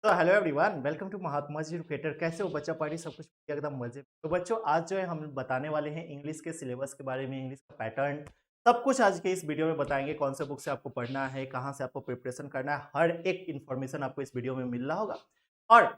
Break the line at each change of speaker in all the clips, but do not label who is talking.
तो hello everyone, welcome to Mahatma ji educator. कैसे हो बच्चा पार्टी? सब कुछ एकदम मजे। तो बच्चों, आज जो है हम बताने वाले हैं इंग्लिश के सिलेबस के बारे में, इंग्लिश का पैटर्न, सब कुछ आज के इस वीडियो में बताएंगे। कौन से बुक से आपको पढ़ना है, कहाँ से आपको प्रिपरेशन करना है, हर एक इन्फॉर्मेशन आपको इस वीडियो में मिल रहा होगा। और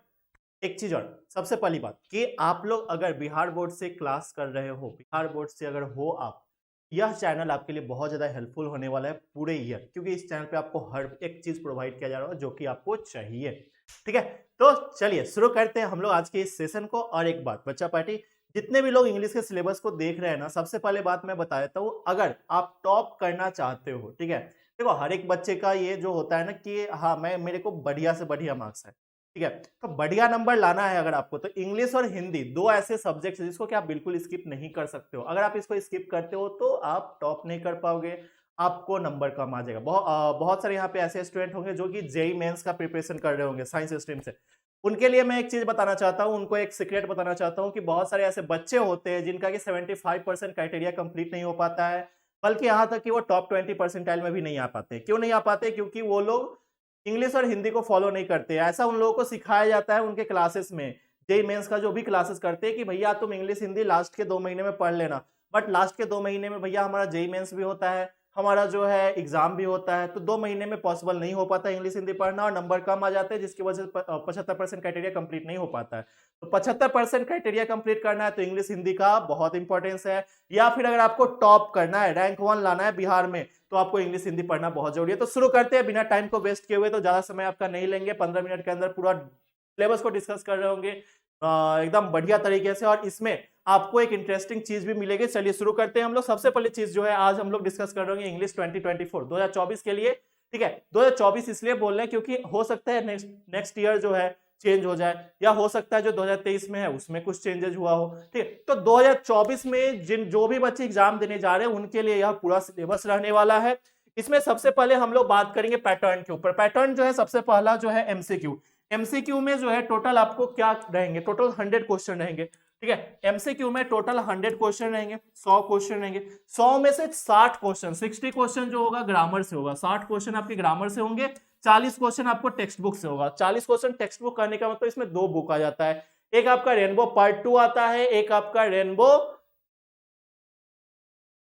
एक चीज और, सबसे पहली बात कि आप लोग अगर बिहार बोर्ड से क्लास कर रहे हो, बिहार बोर्ड से अगर हो आप, यह चैनल आपके लिए बहुत ज्यादा हेल्पफुल होने वाला है पूरे ईयर, क्योंकि इस चैनल पे आपको हर एक चीज प्रोवाइड किया जा रहा है जो कि आपको चाहिए। ठीक है, तो चलिए शुरू करते हैं हम लोग आज के इस सेशन को। और एक बात बच्चा पार्टी, जितने भी लोग इंग्लिश के सिलेबस को देख रहे हैं ना, सबसे पहले बात मैं बता देता हूँ, अगर आप टॉप करना चाहते हो, ठीक है, देखो हर एक बच्चे का ये जो होता है ना कि हाँ मैं मेरे को बढ़िया से बढ़िया मार्क्स है, ठीक है, तो बढ़िया नंबर लाना है अगर आपको, तो इंग्लिश और हिंदी दो ऐसे सब्जेक्ट जिसको कि आप बिल्कुल स्किप नहीं कर सकते हो। अगर आप इसको स्किप करते हो तो आप टॉप नहीं कर पाओगे, आपको नंबर कम आ जाएगा। बहुत सारे यहाँ पे ऐसे स्टूडेंट होंगे जो कि जेई मेंस का प्रिपरेशन कर रहे होंगे साइंस स्ट्रीम से। उनके लिए मैं एक चीज बताना चाहता हूँ, उनको एक सीक्रेट बताना चाहता हूँ कि बहुत सारे ऐसे बच्चे होते हैं जिनका कि 75% क्राइटेरिया कंप्लीट नहीं हो पाता है, बल्कि यहाँ तक कि वो टॉप 20% में भी नहीं आ पाते। क्यों नहीं आ पाते? क्योंकि वो लोग इंग्लिश और हिंदी को फॉलो नहीं करते। ऐसा उन लोगों को सिखाया जाता है उनके क्लासेस में, जेई मेंस का जो भी क्लासेस करते हैं कि भैया तुम इंग्लिश हिंदी लास्ट के 2 महीने में पढ़ लेना। बट लास्ट के 2 महीने में भैया हमारा जेई मेंस भी होता है, हमारा जो है एग्जाम भी होता है, तो 2 महीने में पॉसिबल नहीं हो पाता इंग्लिश हिंदी पढ़ना, और नंबर कम आ जाते हैं जिसकी वजह से 75% क्राइटेरिया कंप्लीट नहीं हो पाता है। तो 75% क्राइटेरिया कंप्लीट करना है तो इंग्लिश हिंदी का बहुत इंपॉर्टेंस है। या फिर अगर आपको टॉप करना है, रैंक 1 लाना है बिहार में, तो आपको इंग्लिश हिंदी पढ़ना बहुत जरूरी है। तो शुरू करते हैं बिना टाइम को वेस्ट किए हुए। तो ज्यादा समय आपका नहीं लेंगे, 15 मिनट के अंदर पूरा सिलेबस को डिस्कस कर रहे होंगे एकदम बढ़िया तरीके से, और इसमें आपको एक इंटरेस्टिंग चीज भी मिलेगी। चलिए शुरू करते हैं हम लोग। सबसे पहले चीज जो है आज हम लोग डिस्कस कर रहे हैं इंग्लिश 2024 2024 के लिए। ठीक है, 2024 इसलिए बोल रहे हैं क्योंकि हो सकता है नेक्स्ट ईयर जो है चेंज हो जाए, या हो सकता है जो 2023 में है उसमें कुछ चेंजेस हुआ हो। ठीक है, तो 2024 में जो भी बच्चे एग्जाम देने जा रहे हैं उनके लिए यह पूरा सिलेबस रहने वाला है। इसमें सबसे पहले हम लोग बात करेंगे पैटर्न के ऊपर। पैटर्न जो है सबसे पहला जो है एमसीक्यू। एमसीक्यू में जो है टोटल आपको क्या रहेंगे, टोटल 100 क्वेश्चन रहेंगे। ठीक है, एमसीक्यू में टोटल 100 क्वेश्चन रहेंगे, 100 क्वेश्चन रहेंगे। 100 में से 60 क्वेश्चन, 60 क्वेश्चन जो होगा ग्रामर से होगा, 60 क्वेश्चन आपके ग्रामर से होंगे, 40 क्वेश्चन आपको टेक्स्ट बुक से होगा। 40 क्वेश्चन टेक्स्ट बुक करने का मतलब इसमें दो बुक आ जाता है, एक आपका रेनबो पार्ट 2 आता है, एक आपका रेनबो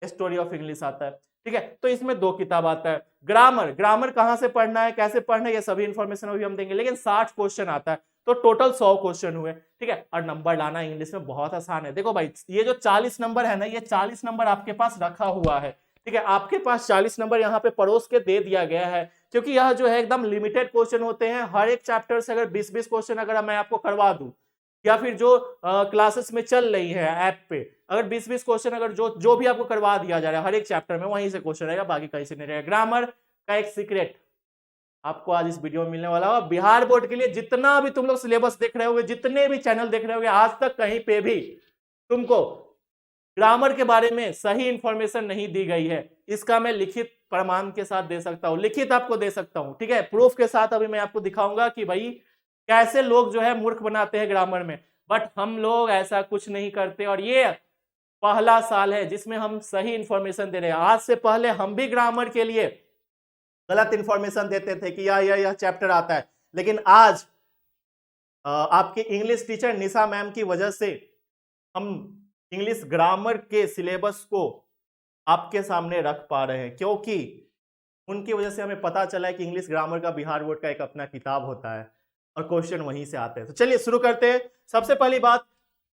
स्टोरी ऑफ इंग्लिश आता है। ठीक है, तो इसमें दो किताब आता है। ग्रामर, ग्रामर कहां से पढ़ना है, कैसे पढ़ना है, ये सभी इंफॉर्मेशन अभी हम देंगे, लेकिन 60 क्वेश्चन आता है, तो टोटल 100 क्वेश्चन हुए। ठीक है, और नंबर लाना इंग्लिश में बहुत आसान है। देखो भाई, ये जो 40 नंबर है ना, ये 40 नंबर आपके पास रखा हुआ है। ठीक है, आपके पास 40 नंबर यहाँ पे परोस के दे दिया गया है, क्योंकि यह जो है एकदम लिमिटेड क्वेश्चन होते हैं। हर एक चैप्टर से अगर 20-20 क्वेश्चन अगर मैं आपको करवा दूं, या फिर जो क्लासेस में चल रही है ऐप पे, अगर 20-20 क्वेश्चन अगर जो भी आपको करवा दिया जा रहा है हर एक चैप्टर में, वहीं से क्वेश्चन रहेगा, बाकी कहीं से नहीं रहेगा। ग्रामर का एक सीक्रेट आपको आज इस वीडियो में मिलने वाला है। बिहार बोर्ड के लिए जितना भी तुम लोग सिलेबस देख रहे होगे, जितने भी चैनल देख रहे होगे, आज तक कहीं पे भी तुमको ग्रामर के बारे में सही इंफॉर्मेशन नहीं दी गई है। इसका मैं लिखित प्रमाण के साथ दे सकता हूं, लिखित आपको दे सकता हूं। ठीक है, प्रूफ के साथ अभी मैं आपको दिखाऊंगा कि भाई कैसे लोग जो है मूर्ख बनाते हैं ग्रामर में, बट हम लोग ऐसा कुछ नहीं करते। और ये पहला साल है जिसमें हम सही इंफॉर्मेशन दे रहे हैं। आज से पहले हम भी ग्रामर के लिए गलत इंफॉर्मेशन देते थे कि यह चैप्टर आता है, लेकिन आज आपके इंग्लिश टीचर निशा मैम की वजह से हम इंग्लिश ग्रामर के सिलेबस को आपके सामने रख पा रहे हैं, क्योंकि उनकी वजह से हमें पता चला है कि इंग्लिश ग्रामर का बिहार बोर्ड का एक अपना किताब होता है और क्वेश्चन वहीं से आते हैं। तो चलिए शुरू करते हैं। सबसे पहली बात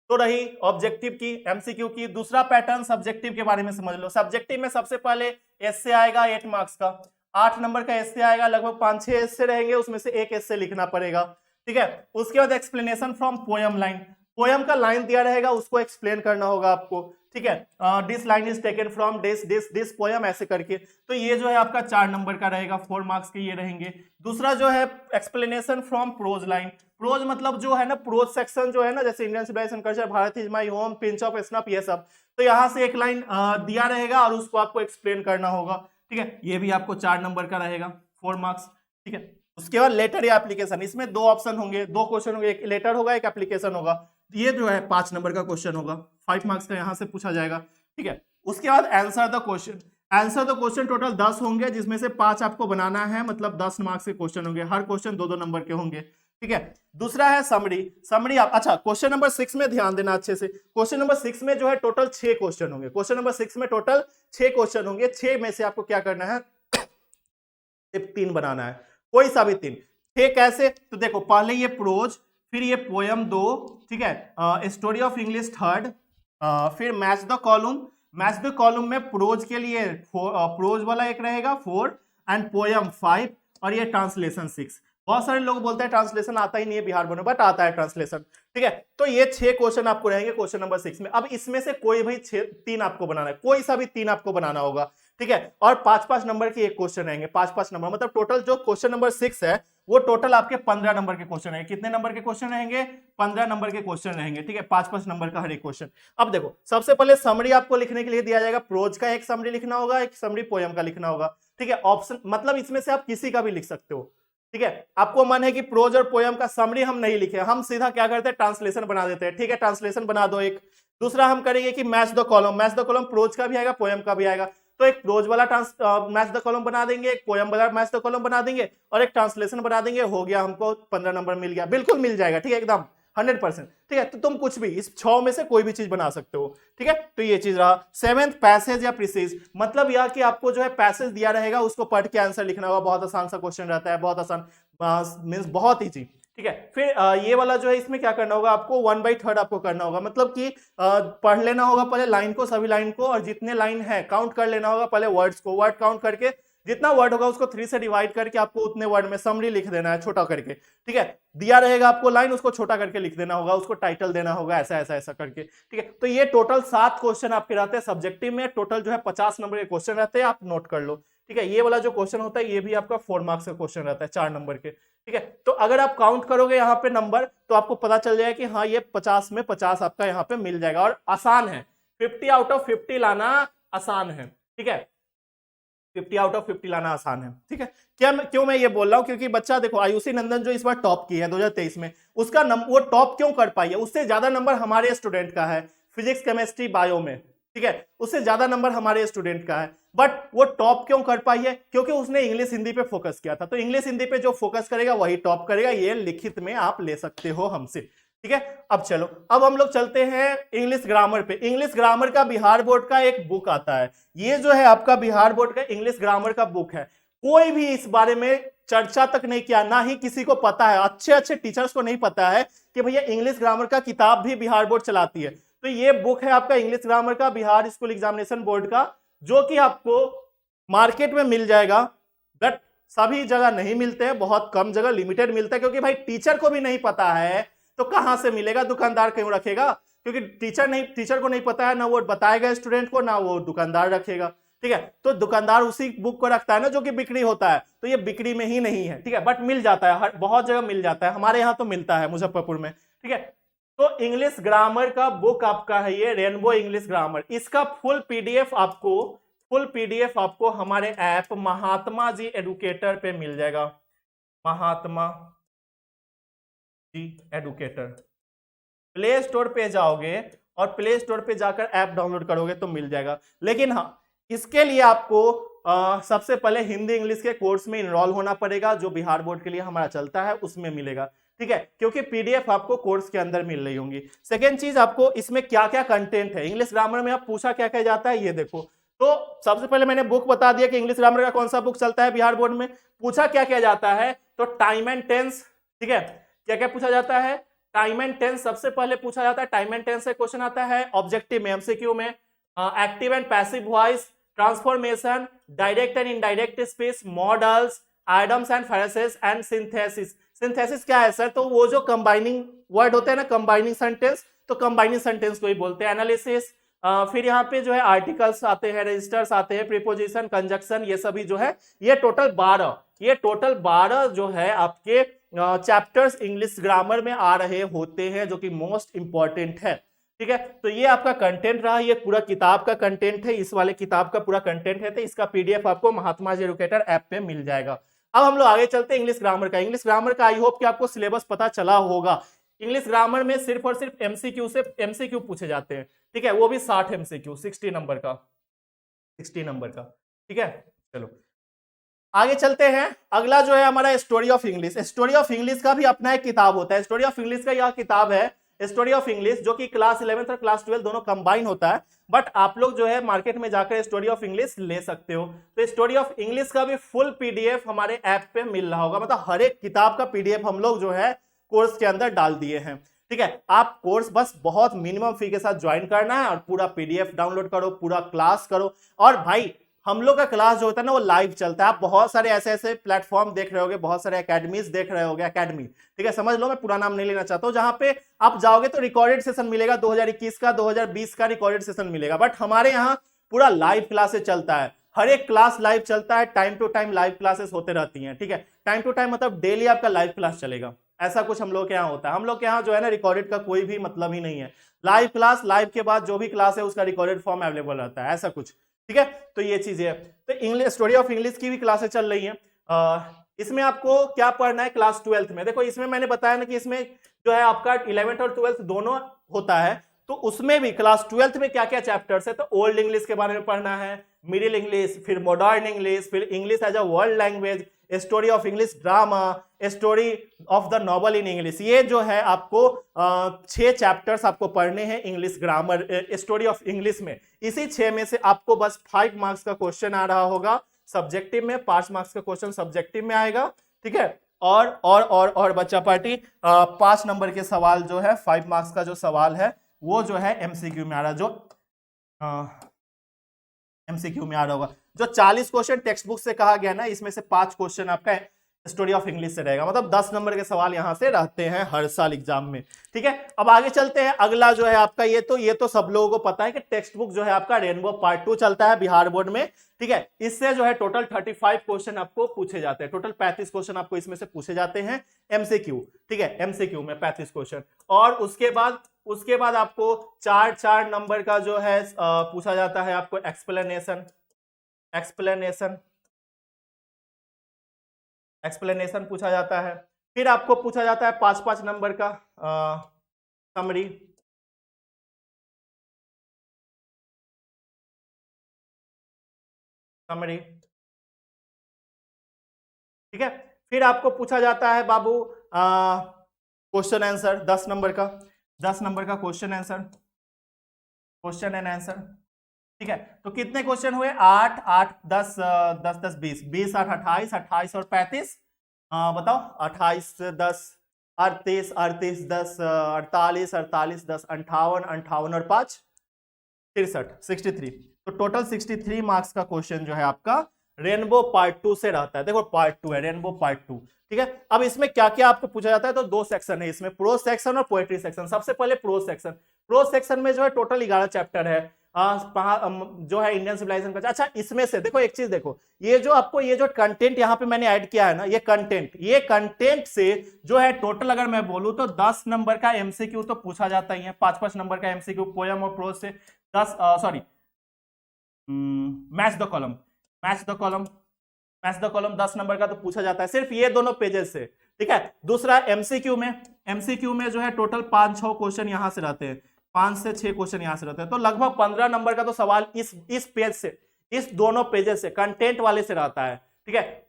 तो रही ऑब्जेक्टिव की, एमसीक्यू की। दूसरा पैटर्न सब्जेक्टिव के बारे में समझ लो। सब्जेक्टिव में सबसे पहले एस्से आएगा 8 मार्क्स का, 8 नंबर का एस्से आएगा, लगभग 5-6 एस्से रहेंगे, उसमें से एक एस्से लिखना पड़ेगा। ठीक है, उसके बाद explanation from poem line, poem का लाइन दिया रहेगा, उसको एक्सप्लेन करना होगा आपको। ठीक है, this line is taken from this poem, ऐसे करके। तो ये जो है आपका 4 नंबर का रहेगा, 4 मार्क्स के ये रहेंगे। दूसरा जो है explanation from prose line. Prose मतलब जो है ना, प्रोज सेक्शन जो है ना, जैसे Indian civilization culture, Bharat is my home, pinch of snuff, ये सब। तो यहां से एक लाइन दिया रहेगा और उसको आपको एक्सप्लेन करना होगा। ठीक है, ये भी आपको 4 नंबर का रहेगा, 4 मार्क्स। ठीक है, उसके बाद लेटर या एप्लीकेशन, इसमें 2 ऑप्शन होंगे, 2 क्वेश्चन होंगे, एक लेटर होगा, एक एप्लीकेशन होगा। ये जो है 5 नंबर का क्वेश्चन होगा, 5 मार्क्स का यहां से पूछा जाएगा। ठीक है, उसके बाद answer the question. Answer the question total 10 होंगे, जिसमें से 5 आपको बनाना है, मतलब 10 मार्क्स के क्वेश्चन होंगे। हर क्वेश्चन 2-2 नंबर के होंगे। ठीक है। दूसरा है समरी। समरी आप अच्छा क्वेश्चन नंबर 6 में ध्यान देना अच्छे से। क्वेश्चन नंबर 6 में जो है टोटल 6 क्वेश्चन होंगे। क्वेश्चन नंबर 6 में टोटल 6 क्वेश्चन होंगे। 6 में से आपको क्या करना है, सिर्फ 3 बनाना है, कोई सा भी 3। 6 कैसे, तो देखो पहले ये प्रोज, फिर ये पोयम 2, ठीक है, स्टोरी ऑफ इंग्लिश 3rd, फिर match the column. Match the column में प्रोज के लिए प्रोज वाला एक रहेगा 4 एंड पोयम 5 और ये ट्रांसलेशन 6। बहुत सारे लोग बोलते हैं ट्रांसलेशन आता ही नहीं है बिहार बोर्ड में, बट आता है ट्रांसलेशन, ठीक है। तो ये 6 क्वेश्चन आपको रहेंगे क्वेश्चन नंबर 6 में। अब इसमें से कोई भी 3 आपको बनाना है, कोई सा भी 3 आपको बनाना होगा, ठीक है। और 5-5 नंबर के एक क्वेश्चन रहेंगे, 5-5 नंबर, मतलब टोटल जो क्वेश्चन नंबर 6 है वो टोटल आपके 15 नंबर के क्वेश्चन रहेंगे। कितने नंबर के क्वेश्चन रहेंगे, 15 नंबर के क्वेश्चन रहेंगे, ठीक है, 5-5 नंबर का हर एक क्वेश्चन। अब देखो सबसे पहले समरी आपको लिखने के लिए दिया जाएगा, प्रोज का एक समरी लिखना होगा, एक समरी पोयम का लिखना होगा, ठीक है। ऑप्शन मतलब इसमें से आप किसी का भी लिख सकते हो, ठीक है। आपको मन है कि प्रोज और पोयम का समरी हम नहीं लिखे, हम सीधा क्या करते हैं, ट्रांसलेशन बना देते हैं, ठीक है, ट्रांसलेशन बना दो एक। दूसरा हम करेंगे कि match the column. Match the column prose का भी आएगा, पोयम का भी आएगा, तो एक प्रोज वाला मैच द कॉलम बना देंगे, एक पोयम वाला मैच द कॉलम बना देंगे और एक ट्रांसलेशन बना देंगे, हो गया, हमको 15 नंबर मिल गया, बिल्कुल मिल जाएगा, ठीक है, एकदम 100%, ठीक है। तो तुम कुछ भी इस 6 में से कोई भी चीज बना सकते हो, ठीक है। तो ये चीज रहा। 7th पैसेज या प्रीसेज, मतलब यह कि आपको जो है पैसेज दिया रहेगा उसको पढ़ के आंसर लिखना होगा। बहुत आसान सा क्वेश्चन रहता है, बहुत आसान, मींस बहुत इजी, ठीक है। फिर ये वाला जो है इसमें क्या करना होगा, आपको 1/3 आपको करना होगा, मतलब कि पढ़ लेना होगा पहले लाइन को, सभी लाइन को, और जितने लाइन है काउंट कर लेना होगा पहले वर्ड्स को, वर्ड काउंट करके जितना वर्ड होगा उसको 3 से डिवाइड करके आपको उतने वर्ड में समरी लिख देना है, छोटा करके, ठीक है। दिया रहेगा आपको लाइन, उसको छोटा करके लिख देना होगा, उसको टाइटल देना होगा, ऐसा ऐसा ऐसा करके, ठीक है। तो ये टोटल 7 क्वेश्चन आपके रहते हैं सब्जेक्टिव में। टोटल जो है 50 नंबर के क्वेश्चन रहते हैं, आप नोट कर लो, ठीक है। ये वाला जो क्वेश्चन होता है ये भी आपका 4 मार्क्स का क्वेश्चन रहता है, 4 नंबर के, ठीक है। तो अगर आप काउंट करोगे यहाँ पे नंबर तो आपको पता चल जाएगा कि हाँ ये 50 में 50 आपका यहाँ पे मिल जाएगा, और आसान है, 50 आउट ऑफ 50 लाना आसान है, ठीक है, 50 आउट ऑफ 50 लाना आसान है, ठीक है। क्यों मैं ये बोल रहा हूं, क्योंकि बच्चा देखो आयुषी नंदन जो इस बार टॉप की है 2023 में, उसका वो टॉप क्यों कर पाई है, उससे ज्यादा नंबर हमारे स्टूडेंट का है फिजिक्स केमिस्ट्री बायो में, ठीक है, उससे ज्यादा नंबर हमारे स्टूडेंट का है, बट वो टॉप क्यों कर पाई है, क्योंकि उसने इंग्लिश हिंदी पे फोकस किया था। तो इंग्लिश हिंदी पे जो फोकस करेगा वही टॉप करेगा, ये लिखित में आप ले सकते हो हमसे, ठीक है। अब चलो, अब हम लोग चलते हैं इंग्लिश ग्रामर पे। इंग्लिश ग्रामर का बिहार बोर्ड का एक बुक आता है, ये जो है आपका बिहार बोर्ड का इंग्लिश ग्रामर का बुक है। कोई भी इस बारे में चर्चा तक नहीं किया, ना ही किसी को पता है, अच्छे अच्छे टीचर्स को नहीं पता है कि भैया इंग्लिश ग्रामर का किताब भी बिहार बोर्ड चलाती है। तो ये बुक है आपका इंग्लिश ग्रामर का बिहार स्कूल एग्जामिनेशन बोर्ड का, जो कि आपको मार्केट में मिल जाएगा, बट सभी जगह नहीं मिलते हैं, बहुत कम जगह लिमिटेड मिलता है, क्योंकि भाई टीचर को भी नहीं पता है तो कहां से मिलेगा, दुकानदार क्यों रखेगा, क्योंकि टीचर को नहीं पता है, ना वो बताएगा स्टूडेंट को, ना वो दुकानदार रखेगा, ठीक है। तो दुकानदार उसी बुक को रखता है ना जो कि बिक्री होता है, तो ये बिक्री में ही नहीं है, ठीक है, बट मिल जाता है, बहुत जगह मिल जाता है, हमारे यहाँ तो मिलता है मुजफ्फरपुर में, ठीक है। तो इंग्लिश ग्रामर का बुक आपका है ये रेनबो इंग्लिश ग्रामर। इसका फुल पीडीएफ आपको हमारे ऐप महात्मा जी एडुकेटर पे मिल जाएगा, Mahatma ji educator. Play store पे जाओगे और प्ले स्टोर पे जाकर ऐप डाउनलोड करोगे तो मिल जाएगा। लेकिन हाँ, इसके लिए आपको सबसे पहले हिंदी इंग्लिश के कोर्स में इनरोल होना पड़ेगा, जो बिहार बोर्ड के लिए हमारा चलता है, उसमें मिलेगा, ठीक है, क्योंकि पीडीएफ आपको कोर्स के अंदर मिल रही होंगी। सेकेंड चीज, आपको इसमें क्या क्या कंटेंट है, इंग्लिश ग्रामर में आप पूछा क्या क्या जाता है ये देखो। तो सबसे पहले मैंने बुक बता दिया कि इंग्लिश ग्रामर का कौन सा बुक चलता है बिहार बोर्ड में। पूछा क्या क्या जाता है, तो टाइम एंड टेंस, ठीक है, क्या क्या पूछा जाता है, टाइम एंड टेंस सबसे पहले पूछा जाता है, टाइम एंड टेंस से क्वेश्चन आता है ऑब्जेक्टिव में, एमसीक्यू में। Active and passive voice, transformation, direct and indirect speech, models, idioms and phrases and synthesis. Synthesis क्या है सर, तो वो जो कंबाइनिंग वर्ड होते हैं ना, कंबाइनिंग सेंटेंस, तो कंबाइनिंग सेंटेंस को ही बोलते हैं। एनालिसिस, फिर यहाँ पे जो है आर्टिकल्स आते हैं, रजिस्टर्स आते हैं, प्रीपोजिशन, कंजक्शन, ये सभी जो है, ये टोटल 12 जो है आपके चैप्टर्स इंग्लिश ग्रामर में आ रहे होते हैं, जो कि मोस्ट इंपॉर्टेंट है, ठीक है। तो ये आपका कंटेंट रहा, ये पूरा किताब का कंटेंट है, इस वाले किताब का पूरा कंटेंट है, तो इसका पीडीएफ आपको महात्मा जी एडुकेटर ऐप पे मिल जाएगा। अब हम लोग आगे चलते हैं इंग्लिश ग्रामर का। इंग्लिश ग्रामर का आई होप कि आपको सिलेबस पता चला होगा। इंग्लिश ग्रामर में सिर्फ और सिर्फ एमसीक्यू पूछे जाते हैं, ठीक है, वो भी 60 एमसीक्यू, 60 नंबर का, ठीक है। चलो आगे चलते हैं। अगला जो है हमारा story of English. Story of English का भी अपना एक किताब होता है। स्टोरी ऑफ इंग्लिश का यह किताब है स्टोरी ऑफ इंग्लिश, जो कि क्लास 11th और क्लास 12 दोनों कंबाइन होता है। बट आप लोग जो है मार्केट में जाकर स्टोरी ऑफ इंग्लिश ले सकते हो। तो स्टोरी ऑफ इंग्लिश का भी फुल पीडीएफ हमारे ऐप पे मिल रहा होगा, मतलब हर एक किताब का पीडीएफ हम लोग जो है कोर्स के अंदर डाल दिए हैं। ठीक है, आप कोर्स बस बहुत मिनिमम फी के साथ ज्वाइन करना है और पूरा पीडीएफ डाउनलोड करो, पूरा क्लास करो। और भाई हम लोग का क्लास जो होता है ना वो लाइव चलता है। आप बहुत सारे ऐसे ऐसे प्लेटफॉर्म देख रहे होगे, बहुत सारे एकेडमीज देख रहे होगे, एकेडमी, ठीक है, समझ लो, मैं पूरा नाम नहीं लेना चाहता हूं, जहां पे आप जाओगे तो रिकॉर्डेड सेशन मिलेगा 2021 का, 2020 का रिकॉर्डेड सेशन मिलेगा। बट हमारे यहाँ पूरा लाइव क्लासेस चलता है, हर एक क्लास लाइव चलता है, time to time live classes होते रहती हैं। ठीक है, टाइम टू टाइम मतलब डेली आपका लाइव क्लास चलेगा, ऐसा कुछ हम लोग के यहाँ होता है। हम लोग के यहाँ जो है ना रिकॉर्डेड का कोई भी मतलब ही नहीं है। लाइव क्लास, लाइव के बाद जो भी क्लास है उसका रिकॉर्डेड फॉर्म अवेलेबल रहता है, ऐसा कुछ। ठीक है, तो ये चीजें है। तो इंग्लिश, स्टोरी ऑफ इंग्लिश की भी क्लासेस चल रही हैं। इसमें आपको क्या पढ़ना है क्लास 12th में? देखो इसमें मैंने बताया ना कि इसमें जो है आपका 11th और 12th दोनों होता है। तो उसमें भी क्लास 12th में क्या क्या चैप्टर्स है, तो ओल्ड इंग्लिश के बारे में पढ़ना है, मिडिल इंग्लिश, फिर मॉडर्न इंग्लिश, फिर English as a world language, story of English drama, story of the novel in English. ये जो है आपको 6 चैप्टर्स आपको पढ़ने हैं English grammar, story of English में। इसी 6 में से आपको बस 5 मार्क्स का क्वेश्चन आ रहा होगा सब्जेक्टिव में, 5 मार्क्स का क्वेश्चन सब्जेक्टिव में आएगा। ठीक है, और बच्चा पार्टी 5 नंबर के सवाल जो है, 5 मार्क्स का जो सवाल है वो जो है एमसीक्यू में आ रहा, जो एमसीक्यू में आ रहा होगा। जो 40 क्वेश्चन टेक्स्ट बुक से कहा गया ना, इसमें से 5 क्वेश्चन आपका स्टोरी ऑफ इंग्लिश से रहेगा, मतलब 10 नंबर के सवाल यहां से रहते हैं हर साल एग्जाम में। ठीक है, अब आगे चलते हैं। अगला जो है आपका ये तो सब लोगों को पता है कि टेक्स्ट बुक जो है आपका रेनबो पार्ट 2 चलता है बिहार बोर्ड में। ठीक है, इससे जो है टोटल 35 क्वेश्चन आपको पूछे जाते हैं, टोटल 35 क्वेश्चन आपको इसमें से पूछे जाते हैं एमसीक्यू। ठीक है, एमसीक्यू में 35 क्वेश्चन, और उसके बाद आपको 4 नंबर का जो है पूछा जाता है आपको एक्सप्लेनेशन पूछा जाता है। फिर आपको पूछा जाता है 5 नंबर का समरी। ठीक है, फिर आपको पूछा जाता है बाबू क्वेश्चन आंसर, 10 नंबर का क्वेश्चन एंड आंसर। ठीक है, तो कितने क्वेश्चन हुए? 8 8 10 10 10 20 20 8 28 28 और 35, बताओ 28 10 38 38 10 48 48 10 58 58 और 5 63 63। तो टोटल 63 मार्क्स का क्वेश्चन जो है आपका रेनबो पार्ट 2 से रहता है। देखो पार्ट 2 है, रेनबो पार्ट 2। ठीक है, अब इसमें क्या क्या आपको पूछा जाता है, तो 2 सेक्शन है इसमें, प्रोज सेक्शन और पोएट्री सेक्शन। सबसे पहले प्रोज सेक्शन में जो है टोटल 11 चैप्टर है, जो है इंडियन सिविलाइजेशन का। अच्छा, इसमें से देखो एक चीज देखो, ये जो कंटेंट यहाँ पे मैंने ऐड किया है ना, ये कंटेंट से जो है टोटल अगर मैं बोलूं तो 10 नंबर का एमसीक्यू तो पूछा जाता ही है, 5 नंबर का एमसीक्यू पोयम और प्रोज से। 10 मैच द कॉलम 10 नंबर का तो पूछा जाता है, सिर्फ ये दोनों पेजेस से। ठीक है, दूसरा एमसीक्यू में जो है टोटल 5-6 क्वेश्चन यहां से रहते हैं, 5 से 6 क्वेश्चन यहां से रहते हैं, तो लगभग 15 नंबर का तो सवाल इस पेज से, इस दोनों पेजेस से, कंटेंट वाले से रहता है। ठीक है,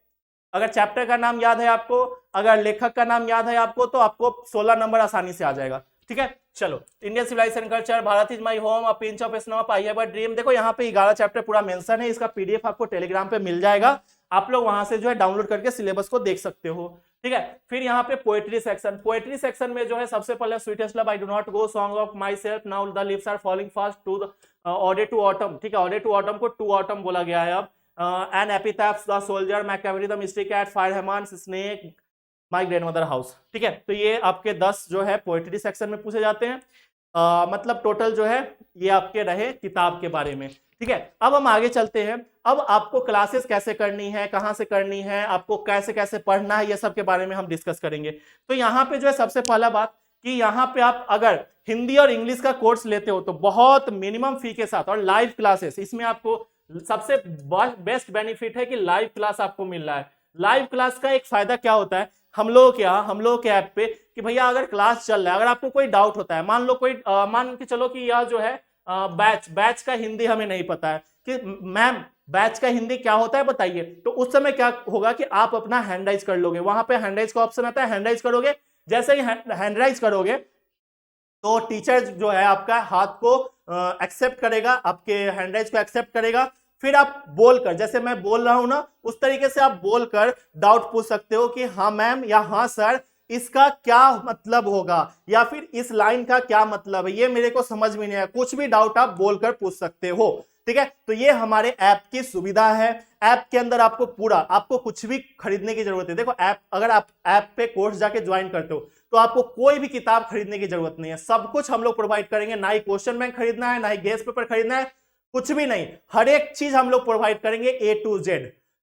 अगर चैप्टर का नाम याद है आपको, अगर लेखक का नाम याद है आपको, तो आपको 16 नंबर आसानी से आ जाएगा। ठीक है, चलो, Indian civilization culture, Bharat is my home, a pinch of snow, I have a dream. देखो यहाँ पे 11 चैप्टर पूरा मेंशन है, इसका पीडीएफ आपको टेलीग्राम पे मिल जाएगा, आप लोग वहां से जो है डाउनलोड करके सिलेबस को देख सकते हो। ठीक है, फिर यहाँ पे पोएट्री सेक्शन में जो है सबसे पहले sweetest love, I do not go, song of myself, now the leaves are falling fast, to the ode to autumn. ठीक है, ऑडे टू ऑटम को टू ऑटम बोला गया है अब। An epitaphs, the soldier, Macavity, the mystery cat, fire hymn, snake, my grandmother house. ठीक है, तो ये आपके 10 जो है पोएट्री सेक्शन में पूछे जाते हैं। मतलब टोटल जो है ये आपके रहे किताब के बारे में। ठीक है, अब हम आगे चलते हैं। अब आपको क्लासेस कैसे करनी है, कहां से करनी है, आपको कैसे कैसे पढ़ना है, ये सब के बारे में हम डिस्कस करेंगे। तो यहाँ पे जो है सबसे पहला बात कि यहाँ पे आप अगर हिंदी और इंग्लिश का कोर्स लेते हो तो बहुत मिनिमम फी के साथ और लाइव क्लासेस, इसमें आपको सबसे बेस्ट बेनिफिट है कि लाइव क्लास आपको मिल रहा है। लाइव क्लास का एक फायदा क्या होता है हम लोगों के ऐप पे, कि भैया अगर क्लास चल रहा है, अगर आपको कोई डाउट होता है, मान के चलो कि यह जो है बैच का हिंदी हमें नहीं पता है, कि मैम बैच का हिंदी क्या होता है बताइए। तो उस समय क्या होगा कि आप अपना हैंड राइज कर लोगे, वहां पे हैंड राइज का ऑप्शन आता है, हैंड राइज करोगे। जैसे ही हैंड राइज करोगे तो टीचर जो है आपका हाथ को एक्सेप्ट करेगा, आपके हैंड राइज को एक्सेप्ट करेगा। फिर आप बोलकर, जैसे मैं बोल रहा हूं ना उस तरीके से आप बोलकर डाउट पूछ सकते हो कि हाँ मैम या हाँ सर इसका क्या मतलब होगा, या फिर इस लाइन का क्या मतलब है, ये मेरे को समझ में नहीं आया। कुछ भी डाउट आप बोलकर पूछ सकते हो, ठीक है। तो ये हमारे ऐप की सुविधा है। ऐप के अंदर आपको कुछ भी खरीदने की जरूरत है। देखो ऐप, अगर आप ऐप पे कोर्स जाके ज्वाइन करते हो तो आपको कोई भी किताब खरीदने की जरूरत नहीं है, सब कुछ हम लोग प्रोवाइड करेंगे। ना ही क्वेश्चन बैंक खरीदना है, ना ही गेस्ट पेपर खरीदना है, कुछ भी नहीं, हर एक चीज हम लोग प्रोवाइड करेंगे A to Z,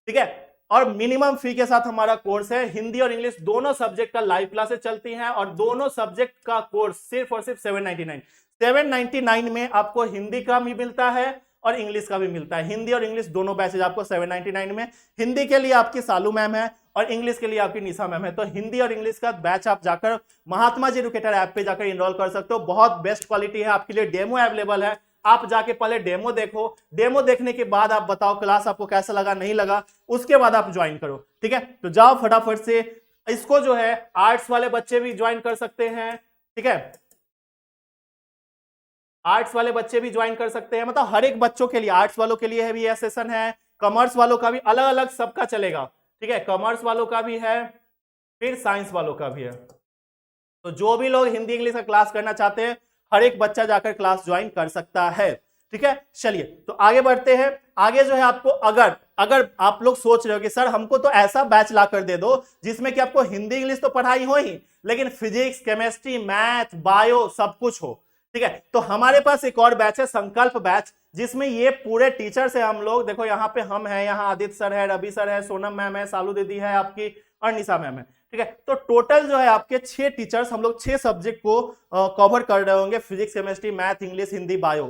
ठीक है। और मिनिमम फी के साथ हमारा कोर्स है। हिंदी और इंग्लिश दोनों सब्जेक्ट का लाइव क्लासेस चलती हैं और दोनों सब्जेक्ट का कोर्स सिर्फ और सिर्फ 799 में आपको हिंदी का भी मिलता है और इंग्लिश का भी मिलता है। हिंदी और इंग्लिश दोनों बैचेज आपको 799 में। हिंदी के लिए आपकी सालू मैम है और इंग्लिश के लिए आपकी निशा मैम है। तो हिंदी और इंग्लिश का बैच आप जाकर महात्मा जी एजुकेटर ऐप पे जाकर इनरोल कर सकते हो। बहुत बेस्ट क्वालिटी है, आपके लिए डेमो अवेलेबल है। आप जाके पहले डेमो देखो, डेमो देखने के बाद आप बताओ क्लास आपको कैसा लगा नहीं लगा, उसके बाद आप ज्वाइन करो, ठीक है। तो जाओ फटाफट से। इसको जो है आर्ट्स वाले बच्चे भी ज्वाइन कर सकते हैं, ठीक है। आर्ट्स वाले बच्चे भी ज्वाइन कर सकते हैं, मतलब हर एक बच्चों के लिए, आर्ट्स वालों के लिए भी यह सेशन है, कॉमर्स वालों का भी, अलग अलग सबका चलेगा, ठीक है। कॉमर्स वालों का भी है, फिर साइंस वालों का भी है। तो जो भी लोग हिंदी इंग्लिश का क्लास करना चाहते हैं हर एक बच्चा जाकर क्लास ज्वाइन कर सकता है, ठीक है। चलिए तो आगे बढ़ते हैं। आगे जो है आपको, अगर आप लोग सोच रहे हो कि सर हमको तो ऐसा बैच ला कर दे दो जिसमें कि आपको हिंदी इंग्लिश तो पढ़ाई हो ही, लेकिन फिजिक्स केमिस्ट्री मैथ बायो सब कुछ हो, ठीक है। तो हमारे पास एक और बैच है, संकल्प बैच, जिसमें ये पूरे टीचर्स है हम लोग। देखो यहाँ पे हम हैं, यहाँ आदित्य सर है, रवि सर है, सोनम मैम है, सालू दीदी है आपकी और निशा मैम है, ठीक है। तो टोटल जो है आपके 6 टीचर्स, हम लोग 6 सब्जेक्ट को कवर कर रहे होंगे, physics chemistry math English Hindi bio,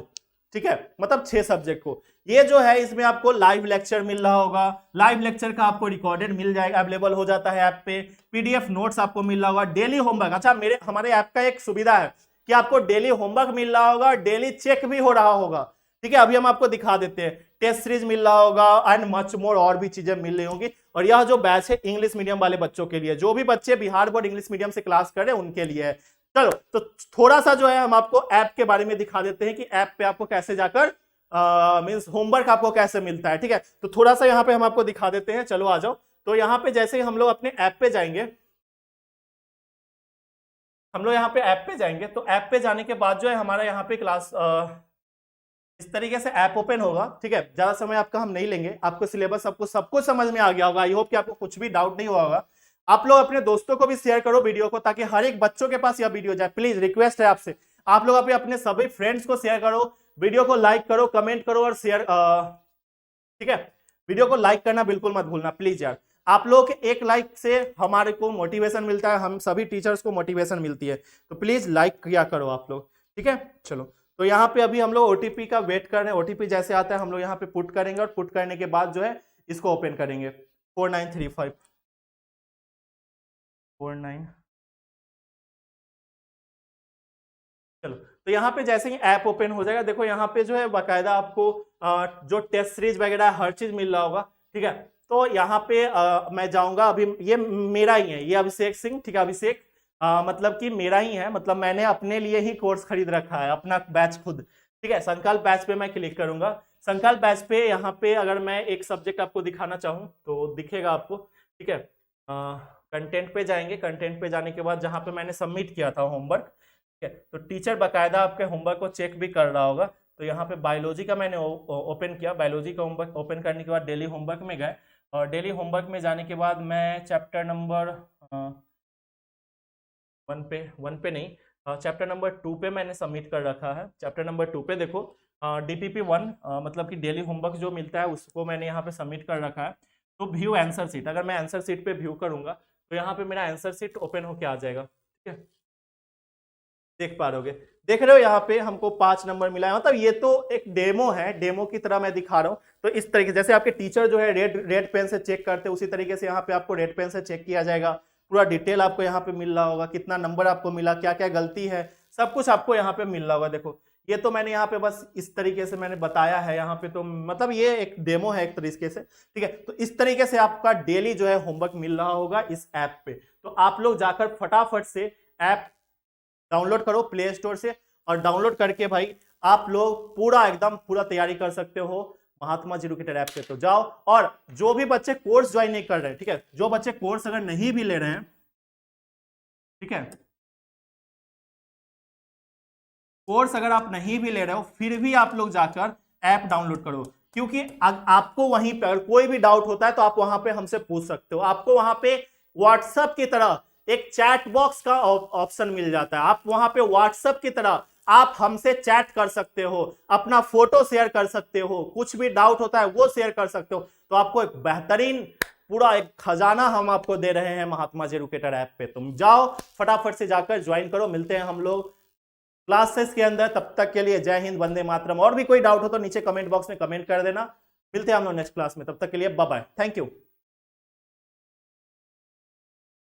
ठीक है। मतलब 6 सब्जेक्ट को। ये जो है इसमें आपको लाइव लेक्चर मिल रहा होगा, लाइव लेक्चर का आपको रिकॉर्डेड मिल जाएगा, अवेलेबल हो जाता है ऐप पे। पीडीएफ नोट्स आपको मिल रहा होगा, डेली होमवर्क। अच्छा, हमारे ऐप का एक सुविधा है कि आपको डेली होमवर्क मिल रहा होगा, डेली चेक भी हो रहा होगा, ठीक है। अभी हम आपको दिखा देते हैं, टेस्ट सीरीज मिल रहा होगा एंड मच मोर, और भी चीजें मिल रही होंगी। और यह जो बैच है इंग्लिश मीडियम वाले बच्चों के लिए, जो भी बच्चे बिहार बोर्ड इंग्लिश मीडियम से क्लास कर रहे हैं उनके लिए है। चलो तो थोड़ा सा जो है हम आपको ऐप के बारे में दिखा देते हैं कि ऐप पे आपको कैसे जाकर मींस होमवर्क आपको कैसे मिलता है, ठीक है। तो थोड़ा सा यहाँ पे हम आपको दिखा देते हैं, चलो आ जाओ। तो यहाँ पे जैसे ही हम लोग अपने ऐप पे जाएंगे, हम लोग यहाँ पे ऐप पे जाएंगे, तो ऐप पे जाने के बाद जो है हमारा यहाँ पे क्लास इस तरीके से ऐप ओपन होगा, ठीक है। ज्यादा समय आपका हम नहीं लेंगे, आपको सिलेबस सब कुछ समझ में आ गया होगा। आई होप कि आपको कुछ भी डाउट नहीं हुआ होगा। आप लोग अपने दोस्तों को भी शेयर करो वीडियो को, ताकि हर एक बच्चों के पास यह वीडियो जाए। प्लीज रिक्वेस्ट है आपसे, आप लोग अपने सभी फ्रेंड्स को शेयर करो, वीडियो को लाइक करो, कमेंट करो और शेयर, ठीक है। वीडियो को लाइक करना बिल्कुल मत भूलना प्लीज यार। आप लोग के एक लाइक से हमारे को मोटिवेशन मिलता है, हम सभी टीचर्स को मोटिवेशन मिलती है। तो प्लीज लाइक किया करो आप लोग, ठीक है। चलो तो यहाँ पे अभी हम लोग ओटीपी का वेट कर रहे हैं। ओटीपी जैसे आता है हम लोग यहाँ पे पुट करेंगे और पुट करने के बाद जो है इसको ओपन करेंगे। 4935 49। चलो तो यहाँ पे जैसे ही ऐप ओपन हो जाएगा, देखो यहाँ पे जो है बाकायदा आपको जो टेस्ट सीरीज वगैरह हर चीज मिल रहा होगा, ठीक है। तो यहाँ पे मैं जाऊंगा, अभी ये मेरा ही है, ये अभिषेक सिंह, ठीक है। अभिषेक मतलब कि मेरा ही है, मतलब मैंने अपने लिए ही कोर्स खरीद रखा है, अपना बैच खुद, ठीक है। संकल्प बैच पे मैं क्लिक करूंगा। संकल्प बैच पे यहाँ पे अगर मैं एक सब्जेक्ट आपको दिखाना चाहूँ तो दिखेगा आपको, ठीक है। कंटेंट पे जाएंगे, कंटेंट पे जाने के बाद जहाँ पे मैंने सबमिट किया था होमवर्क, ठीक है, तो टीचर बाकायदा आपके होमवर्क को चेक भी कर रहा होगा। तो यहाँ पे बायोलॉजी का मैंने ओपन किया, बायोलॉजी का होमवर्क ओपन करने के बाद डेली होमवर्क में गए, और डेली होमवर्क में जाने के बाद मैं चैप्टर नंबर 1 पे नहीं, चैप्टर नंबर 2 पे मैंने सबमिट कर रखा है। चैप्टर नंबर 2 पे देखो DPP 1 मतलब कि डेली होमवर्क जो मिलता है उसको मैंने यहाँ पे सबमिट कर रखा है। तो व्यू आंसर सीट, अगर मैं आंसर सीट पे व्यू करूंगा तो यहाँ पे मेरा आंसर सीट ओपन होके आ जाएगा, ठीक है। देख पा रहोगे, देख रहे हो यहाँ पे हमको 5 नंबर मिला है। मतलब ये तो एक डेमो है, डेमो की तरह मैं दिखा रहा हूँ। तो इस तरीके जैसे आपके टीचर जो है रेड पेन से चेक करते हैं, उसी तरीके से यहाँ पे आपको रेड पेन से चेक किया जाएगा। पूरा डिटेल आपको यहाँ पे मिल रहा होगा, कितना नंबर आपको मिला, क्या क्या गलती है, सब कुछ आपको यहाँ पे मिल रहा होगा। देखो ये तो मैंने यहाँ पे बस इस तरीके से मैंने बताया है, यहाँ पे तो मतलब ये एक डेमो है एक तरीके से, ठीक है। तो इस तरीके से आपका डेली जो है होमवर्क मिल रहा होगा इस ऐप पे। तो आप लोग जाकर फटाफट से ऐप डाउनलोड करो प्ले स्टोर से, और डाउनलोड करके भाई आप लोग पूरा एकदम पूरा तैयारी कर सकते हो महात्मा जी एजुकेटर ऐप पे। तो जाओ, और जो भी बच्चे कोर्स ज्वाइन नहीं कर रहे हैं, ठीक है, जो बच्चे कोर्स अगर नहीं भी ले रहे हैं, ठीक है, कोर्स अगर आप नहीं भी ले रहे हो फिर भी आप लोग जाकर ऐप डाउनलोड करो, क्योंकि आपको वहीं पे अगर कोई भी डाउट होता है तो आप वहां पे हमसे पूछ सकते हो। आपको वहां पे व्हाट्सएप की तरह एक चैट बॉक्स का ऑप्शन मिल जाता है, आप वहां पे व्हाट्सएप की तरह आप हमसे चैट कर सकते हो, अपना फोटो शेयर कर सकते हो, कुछ भी डाउट होता है वो शेयर कर सकते हो। तो आपको एक बेहतरीन पूरा एक खजाना हम आपको दे रहे हैं महात्मा जी एजुकेटर ऐप पे। तुम जाओ फटाफट से जाकर ज्वाइन करो। मिलते हैं हम लोग क्लासेस के अंदर, तब तक के लिए जय हिंद, वंदे मातरम। और भी कोई डाउट हो तो नीचे कमेंट बॉक्स में कमेंट कर देना। मिलते हैं हम लोग नेक्स्ट क्लास में, तब तक के लिए बाय बाय, थैंक यू।